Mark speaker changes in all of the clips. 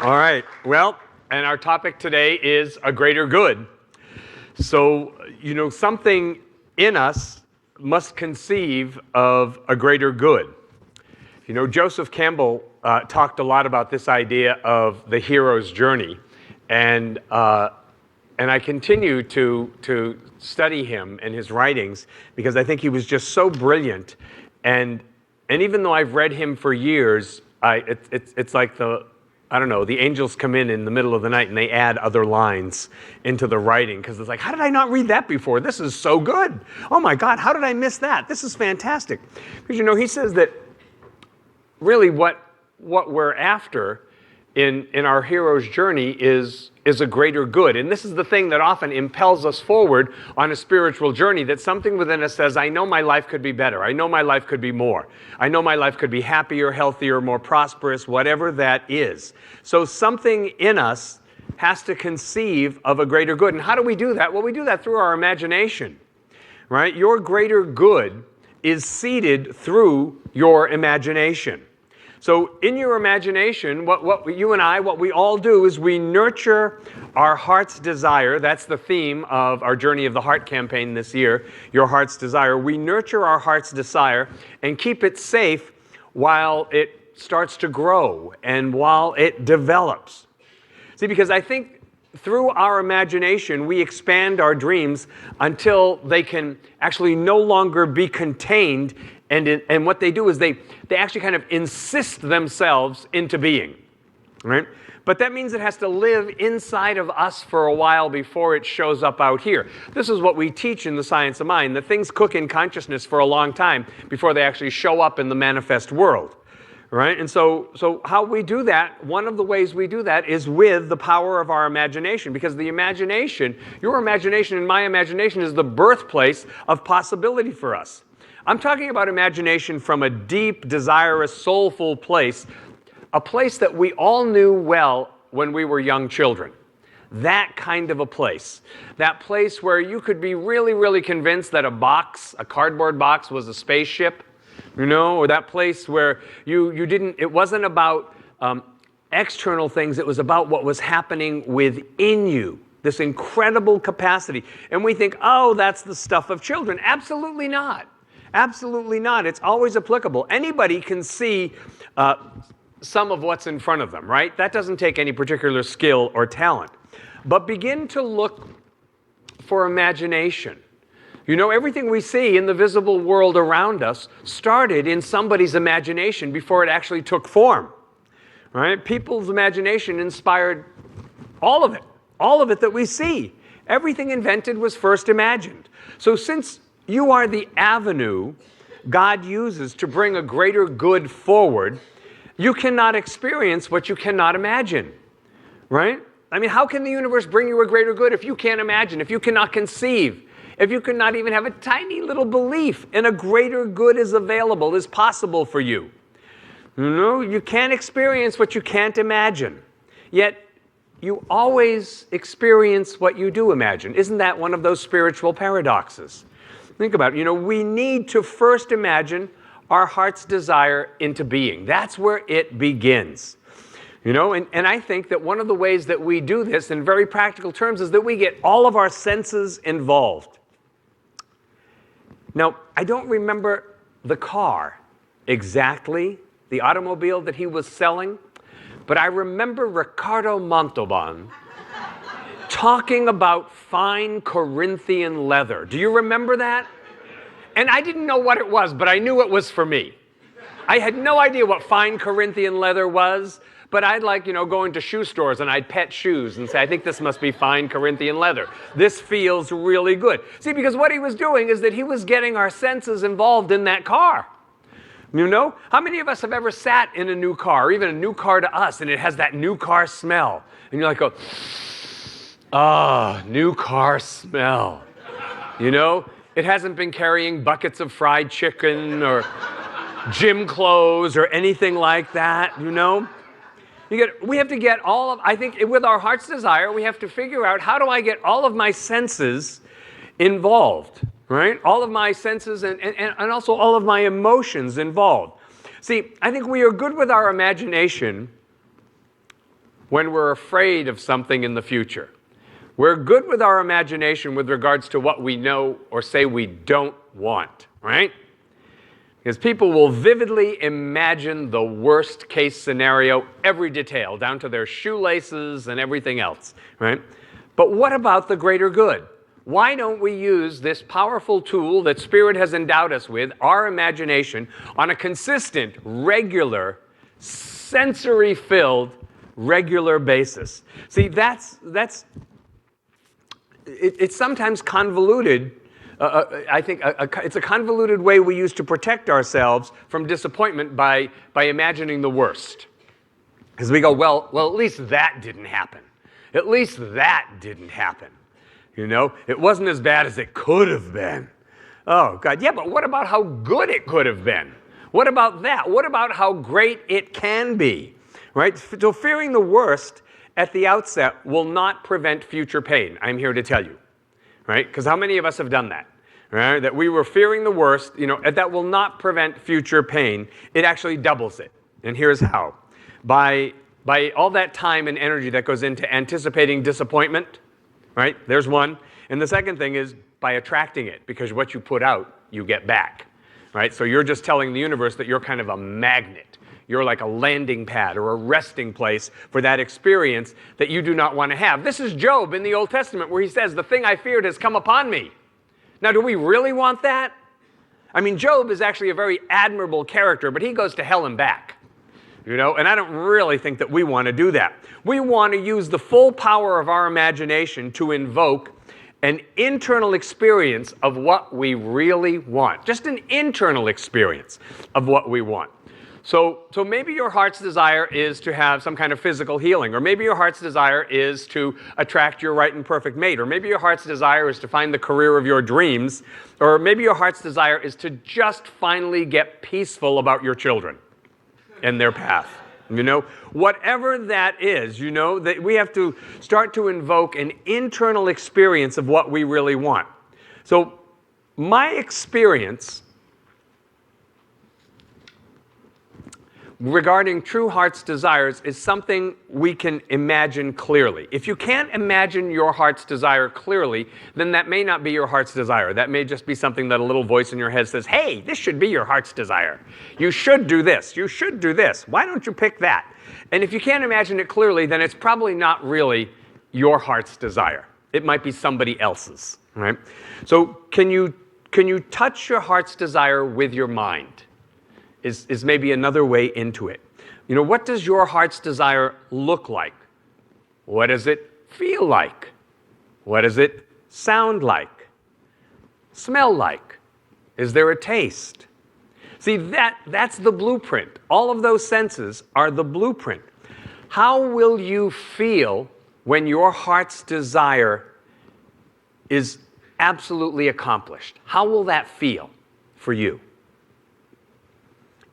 Speaker 1: All right. Well, and our topic today is a greater good. So, something in us must conceive of a greater good. Joseph Campbell talked a lot about this idea of the hero's journey, and I continue to study him and his writings because I think he was just so brilliant. And even though I've read him for years, it's like the angels come in the middle of the night and they add other lines into the writing because it's like, how did I not read that before? This is so good. Oh my God, how did I miss that? This is fantastic. Because he says that really what we're after in our hero's journey is a greater good. And this is the thing that often impels us forward on a spiritual journey, that something within us says, I know my life could be better. I know my life could be more. I know my life could be happier, healthier, more prosperous, whatever that is. So something in us has to conceive of a greater good. And how do we do that? Well, we do that through our imagination, right? Your greater good is seeded through your imagination. So in your imagination, what we all do is we nurture our heart's desire. That's the theme of our Journey of the Heart campaign this year, Your Heart's Desire. We nurture our heart's desire and keep it safe while it starts to grow and while it develops. See, because I think through our imagination, we expand our dreams until they can actually no longer be contained. And what they do is they actually kind of insist themselves into being, right? But that means it has to live inside of us for a while before it shows up out here. This is what we teach in the Science of Mind, that things cook in consciousness for a long time before they actually show up in the manifest world, right? And so how we do that, one of the ways we do that is with the power of our imagination, because the imagination, your imagination and my imagination, is the birthplace of possibility for us. I'm talking about imagination from a deep, desirous, soulful place, a place that we all knew well when we were young children. That kind of a place. That place where you could be really, really convinced that a cardboard box was a spaceship, or that place where it wasn't about external things, it was about what was happening within you. This incredible capacity. And we think, oh, that's the stuff of children. Absolutely not. Absolutely not. It's always applicable. Anybody can see some of what's in front of them, right? That doesn't take any particular skill or talent. But begin to look for imagination. Everything we see in the visible world around us started in somebody's imagination before it actually took form, right? People's imagination inspired all of it that we see. Everything invented was first imagined. So since you are the avenue God uses to bring a greater good forward, you cannot experience what you cannot imagine, right? I mean, how can the universe bring you a greater good if you can't imagine, if you cannot conceive, if you cannot even have a tiny little belief in a greater good is available, is possible for you? You can't experience what you can't imagine. Yet, you always experience what you do imagine. Isn't that one of those spiritual paradoxes? Think about it. We need to first imagine our heart's desire into being. That's where it begins. And I think that one of the ways that we do this in very practical terms is that we get all of our senses involved. Now, I don't remember the car exactly, the automobile that he was selling, but I remember Ricardo Montalban talking about fine Corinthian leather. Do you remember that? And I didn't know what it was, but I knew it was for me. I had no idea what fine Corinthian leather was, but I'd go into shoe stores and I'd pet shoes and say, I think this must be fine Corinthian leather. This feels really good. See, because what he was doing is that he was getting our senses involved in that car. How many of us have ever sat in a new car, or even a new car to us, and it has that new car smell? And you're like, new car smell. It hasn't been carrying buckets of fried chicken or gym clothes or anything like that, We have to get I think with our heart's desire, we have to figure out, how do I get all of my senses involved, right? All of my senses and also all of my emotions involved. See, I think we are good with our imagination when we're afraid of something in the future. We're good with our imagination with regards to what we know or say we don't want, right? Because people will vividly imagine the worst case scenario, every detail, down to their shoelaces and everything else, right? But what about the greater good? Why don't we use this powerful tool that Spirit has endowed us with, our imagination, on a consistent, regular, sensory-filled, regular basis? See, it's sometimes convoluted. I think it's a convoluted way we use to protect ourselves from disappointment by imagining the worst. Because we go, well, at least that didn't happen. At least that didn't happen. You know, it wasn't as bad as it could have been. Oh, God, yeah, but what about how good it could have been? What about that? What about how great it can be? Right? So fearing the worst at the outset will not prevent future pain, I'm here to tell you. Right? Because how many of us have done that? Right? That we were fearing the worst, you know, that will not prevent future pain. It actually doubles it. And here's how. By all that time and energy that goes into anticipating disappointment, right? There's one. And the second thing is by attracting it, because what you put out, you get back, right? So you're just telling the universe that you're kind of a magnet. You're like a landing pad or a resting place for that experience that you do not want to have. This is Job in the Old Testament where he says, the thing I feared has come upon me. Now, do we really want that? I mean, Job is actually a very admirable character, but he goes to hell and back. You know, and I don't really think that we want to do that. We want to use the full power of our imagination to invoke an internal experience of what we really want. Just an internal experience of what we want. So maybe your heart's desire is to have some kind of physical healing, or maybe your heart's desire is to attract your right and perfect mate, or maybe your heart's desire is to find the career of your dreams, or maybe your heart's desire is to just finally get peaceful about your children and their path. You know, whatever that is, you know, that we have to start to invoke an internal experience of what we really want. So my experience regarding true heart's desires is something we can imagine clearly. If you can't imagine your heart's desire clearly, then that may not be your heart's desire. That may just be something that a little voice in your head says, hey, this should be your heart's desire. You should do this. You should do this. Why don't you pick that? And if you can't imagine it clearly, then it's probably not really your heart's desire. It might be somebody else's, right? So can you touch your heart's desire with your mind? Is maybe another way into it. You know, what does your heart's desire look like? What does it feel like? What does it sound like? Smell like? Is there a taste? See, that's the blueprint. All of those senses are the blueprint. How will you feel when your heart's desire is absolutely accomplished? How will that feel for you?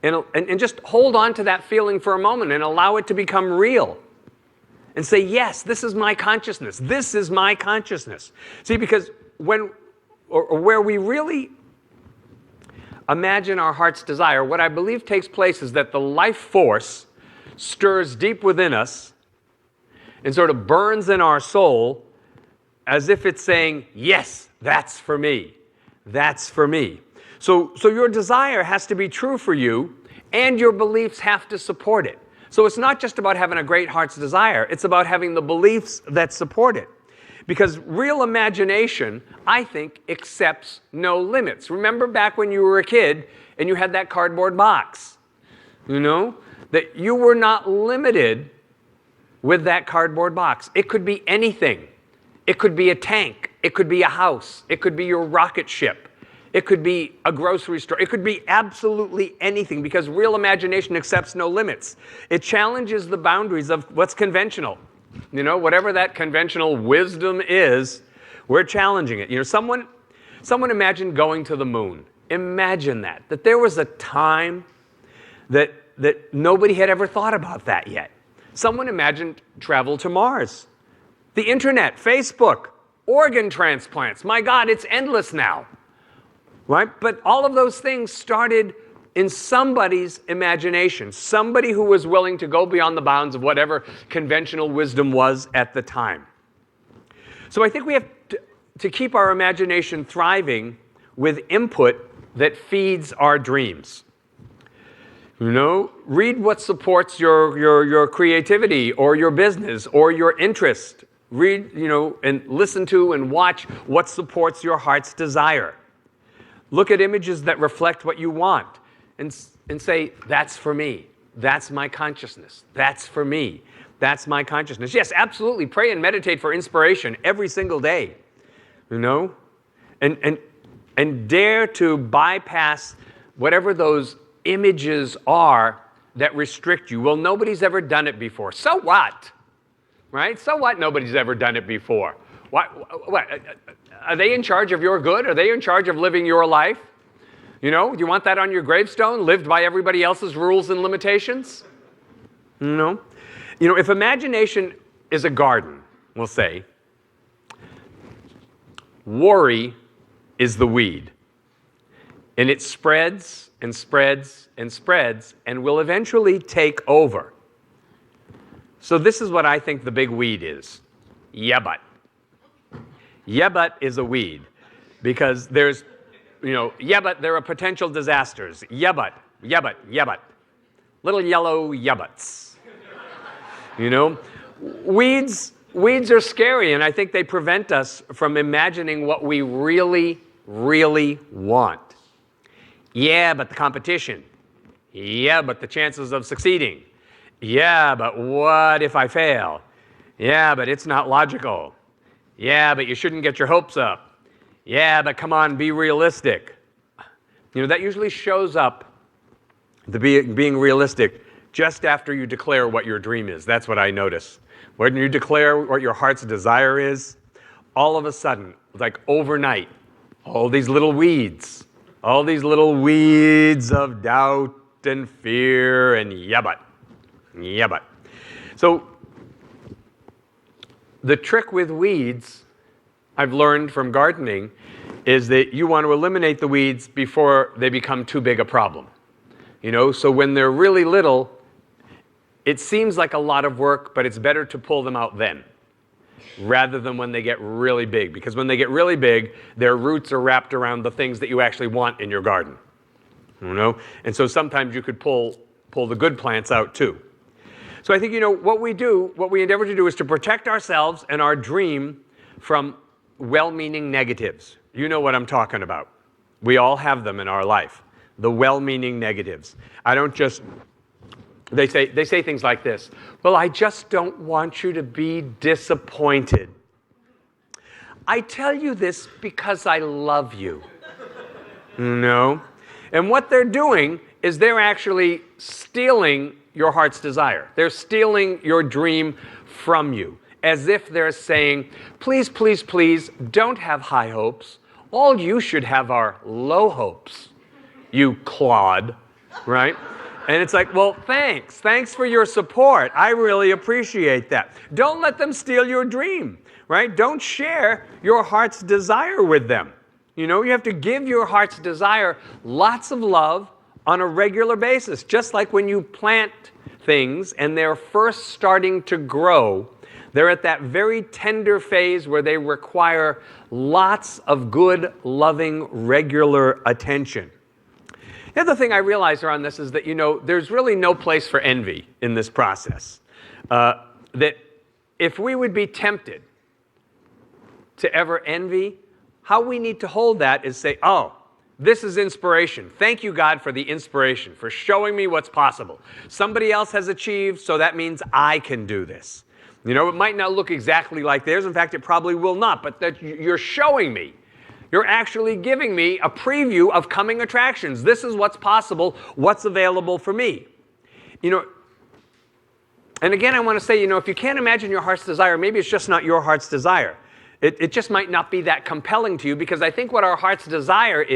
Speaker 1: And just hold on to that feeling for a moment and allow it to become real. And say, yes, this is my consciousness. This is my consciousness. See, because where we really imagine our heart's desire, what I believe takes place is that the life force stirs deep within us and sort of burns in our soul as if it's saying, yes, that's for me. That's for me. So your desire has to be true for you, and your beliefs have to support it. So it's not just about having a great heart's desire, it's about having the beliefs that support it. Because real imagination, I think, accepts no limits. Remember back when you were a kid and you had that cardboard box, you know? That you were not limited with that cardboard box. It could be anything. It could be a tank. It could be a house. It could be your rocket ship. It could be a grocery store. It could be absolutely anything, because real imagination accepts no limits. It challenges the boundaries of what's conventional. You know, whatever that conventional wisdom is, we're challenging it. You know, someone imagined going to the moon. Imagine that there was a time that nobody had ever thought about that yet. Someone imagined travel to Mars. The internet, Facebook, organ transplants. My God, it's endless now. Right? But all of those things started in somebody's imagination, somebody who was willing to go beyond the bounds of whatever conventional wisdom was at the time. So I think we have to keep our imagination thriving with input that feeds our dreams. You know, read what supports your creativity or your business or your interest. Read, and listen to and watch what supports your heart's desire. Look at images that reflect what you want and say, that's for me. That's my consciousness. That's for me. That's my consciousness. Yes, absolutely. Pray and meditate for inspiration every single day. And dare to bypass whatever those images are that restrict you. Well, nobody's ever done it before. So what? Right? So what? Nobody's ever done it before. What? Are they in charge of your good? Are they in charge of living your life? You want that on your gravestone, lived by everybody else's rules and limitations? If imagination is a garden, we'll say, worry is the weed. And it spreads and spreads and spreads and will eventually take over. So this is what I think the big weed is. Yeah, but. Yeah, but is a weed. Because there's, yeah, but there are potential disasters. Yeah, but, yeah, but, yeah, but. Little yellow yeah, buts. Weeds are scary, and I think they prevent us from imagining what we really, really want. Yeah, but the competition. Yeah, but the chances of succeeding. Yeah, but what if I fail? Yeah, but it's not logical. Yeah, but you shouldn't get your hopes up. Yeah, but come on, be realistic. That usually shows up, being realistic, just after you declare what your dream is. That's what I notice. When you declare what your heart's desire is, all of a sudden, like overnight, all these little weeds of doubt and fear and yeah, but. So the trick with weeds, I've learned from gardening, is that you want to eliminate the weeds before they become too big a problem. So when they're really little, it seems like a lot of work, but it's better to pull them out then, rather than when they get really big. Because when they get really big, their roots are wrapped around the things that you actually want in your garden. And so sometimes you could pull the good plants out too. So I think, what we endeavor to do is to protect ourselves and our dream from well-meaning negatives. You know what I'm talking about. We all have them in our life. The well-meaning negatives. They say things like this. Well, I just don't want you to be disappointed. I tell you this because I love you. And what they're doing is they're actually stealing your heart's desire. They're stealing your dream from you, as if they're saying, please, please, please, don't have high hopes. All you should have are low hopes, you clod, right? And it's like, well, thanks. Thanks for your support. I really appreciate that. Don't let them steal your dream, right? Don't share your heart's desire with them. You have to give your heart's desire lots of love on a regular basis, just like when you plant things and they're first starting to grow. They're at that very tender phase where they require lots of good, loving, regular attention. The other thing I realize around this is that, there's really no place for envy in this process. That if we would be tempted to ever envy, how we need to hold that is say, oh, this is inspiration. Thank you, God, for the inspiration, for showing me what's possible. Somebody else has achieved, so that means I can do this. It might not look exactly like theirs. In fact, it probably will not, but that you're showing me. You're actually giving me a preview of coming attractions. This is what's possible, what's available for me. And again, I want to say, if you can't imagine your heart's desire, maybe it's just not your heart's desire. It just might not be that compelling to you, because I think what our heart's desire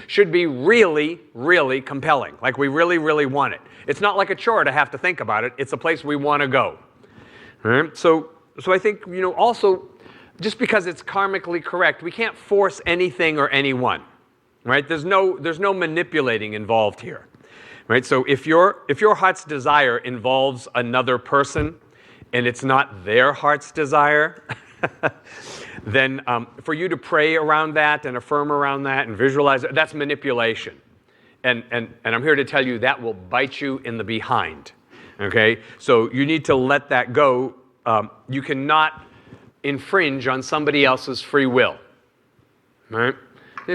Speaker 1: should be really, really compelling. Like we really, really want it. It's not like a chore to have to think about it. It's a place we want to go. Right? So I think, also, just because it's karmically correct, we can't force anything or anyone. Right? There's no manipulating involved here. right? So if your heart's desire involves another person and it's not their heart's desire, then for you to pray around that and affirm around that and visualize it, that's manipulation. And I'm here to tell you that will bite you in the behind, okay? So you need to let that go. You cannot infringe on somebody else's free will, right?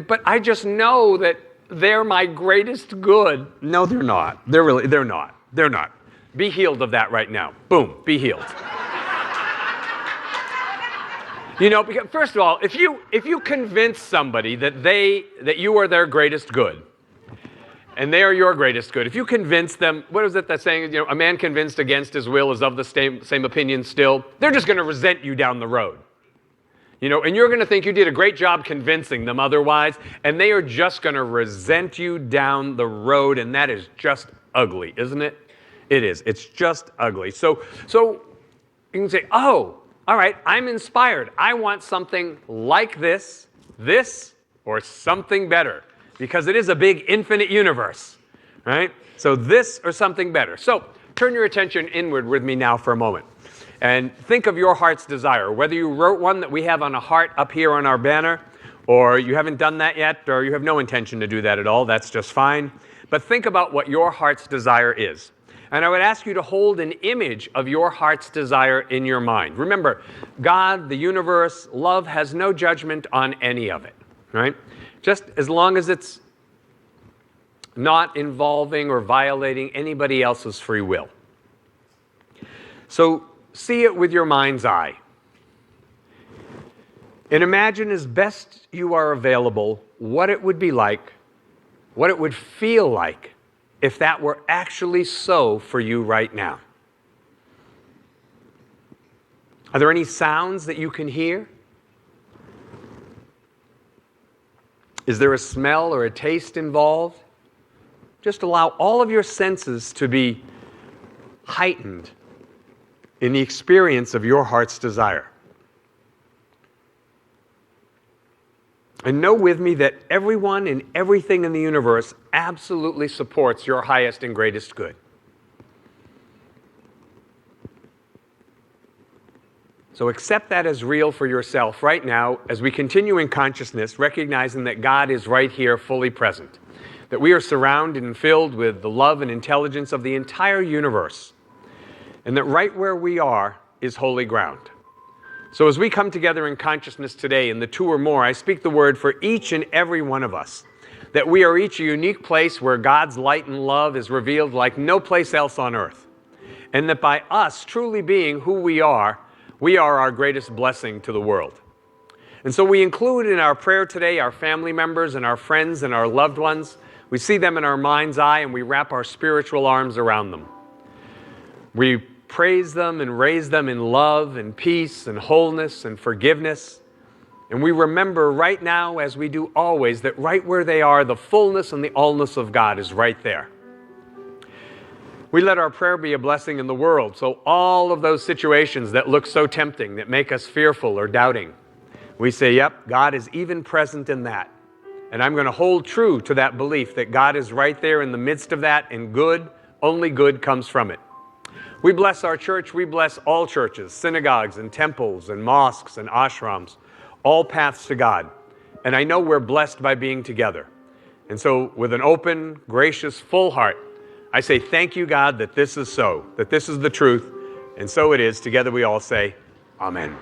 Speaker 1: But I just know that they're my greatest good. No, they're not. They're not. They're not. Be healed of that right now. Boom, be healed. You know, because first of all, if you convince somebody that you are their greatest good, and they are your greatest good, if you convince them, what is it that saying? You know, a man convinced against his will is of the same opinion still. They're just going to resent you down the road. You know, and you're going to think you did a great job convincing them otherwise, and they are just going to resent you down the road, and that is just ugly, isn't it? It is. It's just ugly. So you can say, oh, all right, I'm inspired. I want something like this, or something better, because it is a big infinite universe, right? So this or something better. So turn your attention inward with me now for a moment. And think of your heart's desire, whether you wrote one that we have on a heart up here on our banner, or you haven't done that yet, or you have no intention to do that at all, that's just fine. But think about what your heart's desire is. And I would ask you to hold an image of your heart's desire in your mind. Remember, God, the universe, love has no judgment on any of it, right? Just as long as it's not involving or violating anybody else's free will. So see it with your mind's eye. And imagine as best you are available what it would be like, what it would feel like if that were actually so for you right now. Are there any sounds that you can hear? Is there a smell or a taste involved? Just allow all of your senses to be heightened in the experience of your heart's desire. And know with me that everyone and everything in the universe absolutely supports your highest and greatest good. So accept that as real for yourself right now as we continue in consciousness, recognizing that God is right here fully present, that we are surrounded and filled with the love and intelligence of the entire universe, and that right where we are is holy ground. So as we come together in consciousness today in the two or more, I speak the word for each and every one of us, that we are each a unique place where God's light and love is revealed like no place else on earth, and that by us truly being who we are our greatest blessing to the world. And so we include in our prayer today our family members and our friends and our loved ones. We see them in our mind's eye and we wrap our spiritual arms around them. We praise them and raise them in love and peace and wholeness and forgiveness. And we remember right now, as we do always, that right where they are, the fullness and the allness of God is right there. We let our prayer be a blessing in the world, so all of those situations that look so tempting, that make us fearful or doubting, we say, yep, God is even present in that. And I'm going to hold true to that belief that God is right there in the midst of that, and good, only good comes from it. We bless our church, we bless all churches, synagogues and temples and mosques and ashrams, all paths to God. And I know we're blessed by being together. And so with an open, gracious, full heart, I say thank you, God, that this is so, that this is the truth, and so it is. Together we all say, Amen.